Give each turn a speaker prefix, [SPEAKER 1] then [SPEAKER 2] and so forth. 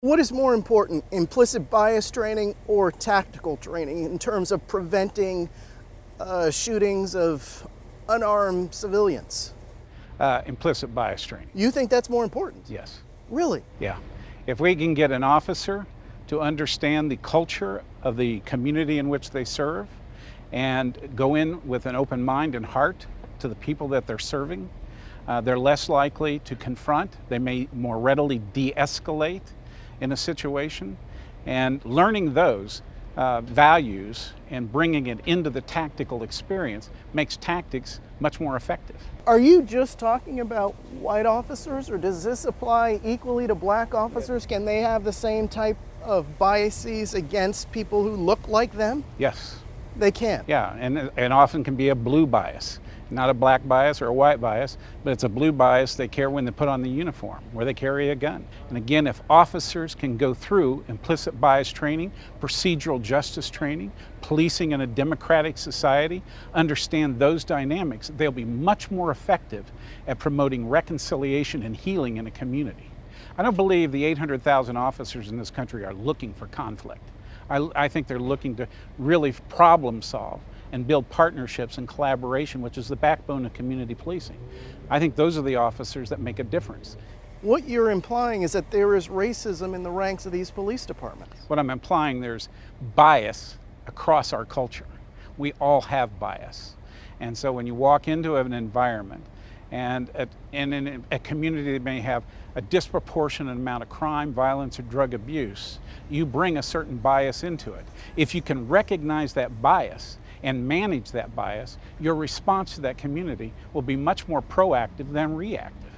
[SPEAKER 1] What is more important, implicit bias training or tactical training in terms of preventing shootings of unarmed civilians?
[SPEAKER 2] Implicit bias training.
[SPEAKER 1] You think that's more important?
[SPEAKER 2] Yes.
[SPEAKER 1] Really?
[SPEAKER 2] Yeah. If we can get an officer to understand the culture of the community in which they serve and go in with an open mind and heart to the people that they're serving, they're less likely to confront. They may more readily de-escalate in a situation, and learning those values and bringing it into the tactical experience makes tactics much more effective.
[SPEAKER 1] Are you just talking about white officers, or does this apply equally to black officers? Can they have the same type of biases against people who look like them?
[SPEAKER 2] Yes.
[SPEAKER 1] They can?
[SPEAKER 2] Yeah, and often can be a blue bias. Not a black bias or a white bias, but it's a blue bias they carry when they put on the uniform, where they carry a gun. And again, if officers can go through implicit bias training, procedural justice training, policing in a democratic society, understand those dynamics, they'll be much more effective at promoting reconciliation and healing in a community. I don't believe the 800,000 officers in this country are looking for conflict. I think they're looking to really problem solve and build partnerships and collaboration, which is the backbone of community policing. I think those are the officers that make a difference.
[SPEAKER 1] What you're implying is that there is racism in the ranks of these police departments.
[SPEAKER 2] What I'm implying, there's bias across our culture. We all have bias. And so when you walk into an environment and in a community that may have a disproportionate amount of crime, violence, or drug abuse, you bring a certain bias into it. If you can recognize that bias and manage that bias, your response to that community will be much more proactive than reactive.